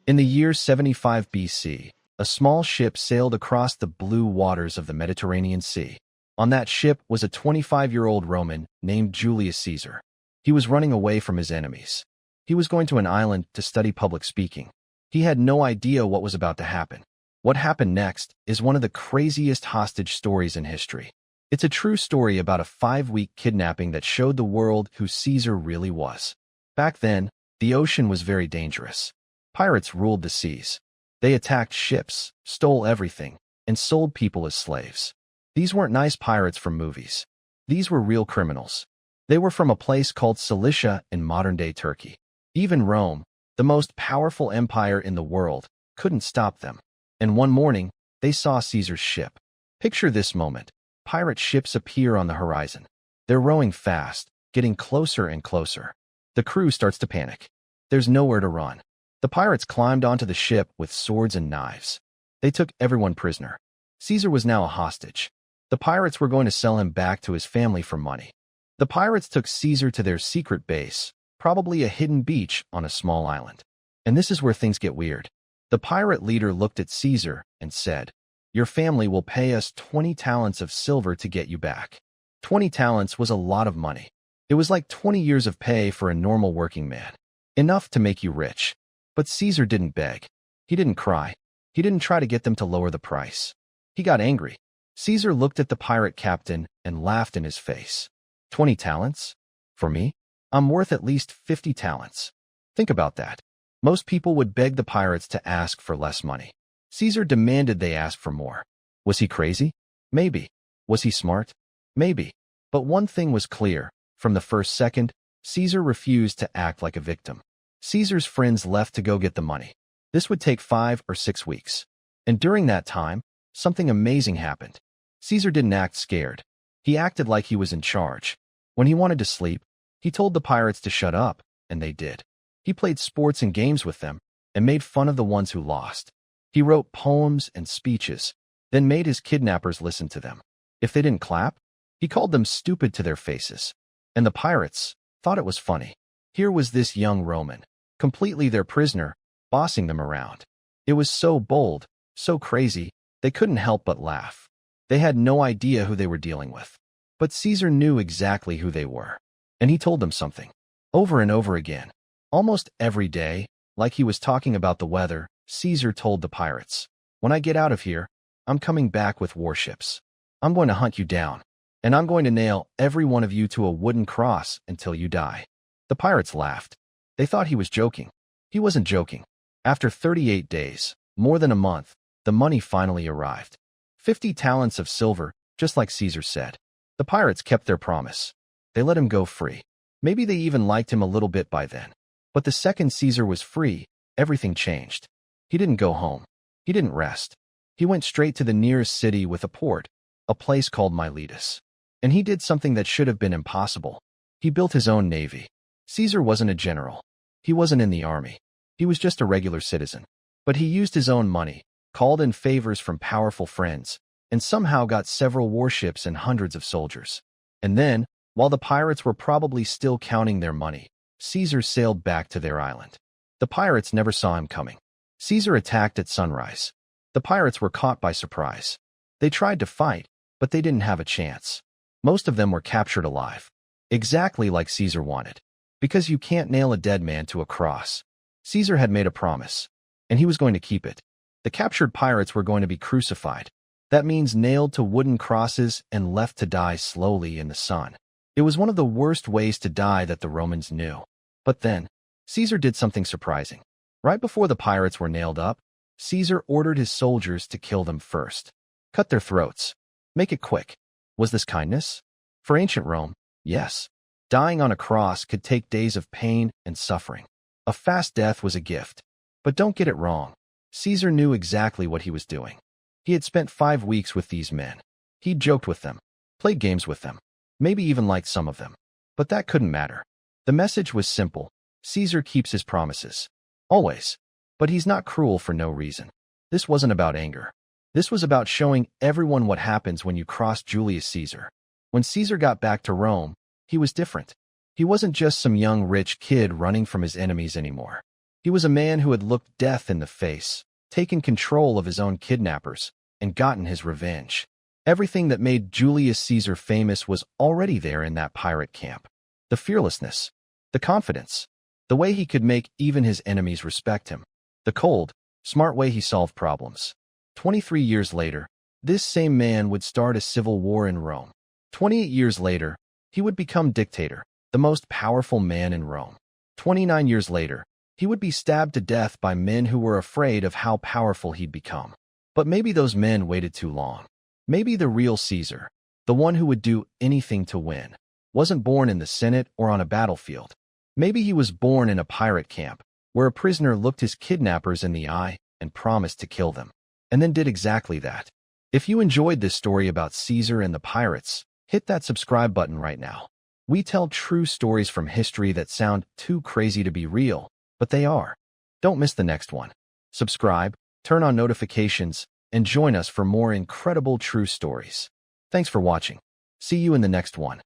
In the year 75 BC, a small ship sailed across the blue waters of the Mediterranean Sea. On that ship was a 25-year-old Roman named Julius Caesar. He was running away from his enemies. He was going to an island to study public speaking. He had no idea what was about to happen. What happened next is one of the craziest hostage stories in history. It's a true story about a 5-week kidnapping that showed the world who Caesar really was. Back then, the ocean was very dangerous. Pirates ruled the seas. They attacked ships, stole everything, and sold people as slaves. These weren't nice pirates from movies. These were real criminals. They were from a place called Cilicia in modern-day Turkey. Even Rome, the most powerful empire in the world, couldn't stop them. And one morning, they saw Caesar's ship. Picture this moment. Pirate ships appear on the horizon. They're rowing fast, getting closer and closer. The crew starts to panic. There's nowhere to run. The pirates climbed onto the ship with swords and knives. They took everyone prisoner. Caesar was now a hostage. The pirates were going to sell him back to his family for money. The pirates took Caesar to their secret base, probably a hidden beach on a small island. And this is where things get weird. The pirate leader looked at Caesar and said, "Your family will pay us 20 talents of silver to get you back." 20 talents was a lot of money. It was like 20 years of pay for a normal working man. Enough to make you rich. But Caesar didn't beg. He didn't cry. He didn't try to get them to lower the price. He got angry. Caesar looked at the pirate captain and laughed in his face. 20 talents? For me? I'm worth at least 50 talents. Think about that. Most people would beg the pirates to ask for less money. Caesar demanded they ask for more. Was he crazy? Maybe. Was he smart? Maybe. But one thing was clear. From the first second, Caesar refused to act like a victim. Caesar's friends left to go get the money. This would take 5 or 6 weeks. And during that time, something amazing happened. Caesar didn't act scared. He acted like he was in charge. When he wanted to sleep, he told the pirates to shut up, and they did. He played sports and games with them, and made fun of the ones who lost. He wrote poems and speeches, then made his kidnappers listen to them. If they didn't clap, he called them stupid to their faces. And the pirates thought it was funny. Here was this young Roman, completely their prisoner, bossing them around. It was so bold, so crazy, they couldn't help but laugh. They had no idea who they were dealing with. But Caesar knew exactly who they were. And he told them something. Over and over again. Almost every day, like he was talking about the weather, Caesar told the pirates, "When I get out of here, I'm coming back with warships. I'm going to hunt you down, and I'm going to nail every one of you to a wooden cross until you die." The pirates laughed. They thought he was joking. He wasn't joking. After 38 days, more than a month, the money finally arrived. 50 talents of silver, just like Caesar said. The pirates kept their promise. They let him go free. Maybe they even liked him a little bit by then. But the second Caesar was free, everything changed. He didn't go home. He didn't rest. He went straight to the nearest city with a port, a place called Miletus. And he did something that should have been impossible. He built his own navy. Caesar wasn't a general. He wasn't in the army. He was just a regular citizen. But he used his own money, called in favors from powerful friends, and somehow got several warships and hundreds of soldiers. And then, while the pirates were probably still counting their money, Caesar sailed back to their island. The pirates never saw him coming. Caesar attacked at sunrise. The pirates were caught by surprise. They tried to fight, but they didn't have a chance. Most of them were captured alive. Exactly like Caesar wanted. Because you can't nail a dead man to a cross. Caesar had made a promise, and he was going to keep it. The captured pirates were going to be crucified. That means nailed to wooden crosses and left to die slowly in the sun. It was one of the worst ways to die that the Romans knew. But then, Caesar did something surprising. Right before the pirates were nailed up, Caesar ordered his soldiers to kill them first. Cut their throats. Make it quick. Was this kindness? For ancient Rome, yes. Dying on a cross could take days of pain and suffering. A fast death was a gift. But don't get it wrong. Caesar knew exactly what he was doing. He had spent 5 weeks with these men. He'd joked with them, played games with them, maybe even liked some of them. But that couldn't matter. The message was simple. Caesar keeps his promises. Always. But he's not cruel for no reason. This wasn't about anger. This was about showing everyone what happens when you cross Julius Caesar. When Caesar got back to Rome, he was different. He wasn't just some young rich kid running from his enemies anymore. He was a man who had looked death in the face, taken control of his own kidnappers, and gotten his revenge. Everything that made Julius Caesar famous was already there in that pirate camp. The fearlessness, the confidence, the way he could make even his enemies respect him, the cold, smart way he solved problems. 23 years later, this same man would start a civil war in Rome. 28 years later, he would become dictator, the most powerful man in Rome. 29 years later, he would be stabbed to death by men who were afraid of how powerful he'd become. But maybe those men waited too long. Maybe the real Caesar, the one who would do anything to win, wasn't born in the Senate or on a battlefield. Maybe he was born in a pirate camp, where a prisoner looked his kidnappers in the eye and promised to kill them, and then did exactly that. If you enjoyed this story about Caesar and the pirates, hit that subscribe button right now. We tell true stories from history that sound too crazy to be real, but they are. Don't miss the next one. Subscribe, turn on notifications, and join us for more incredible true stories. Thanks for watching. See you in the next one.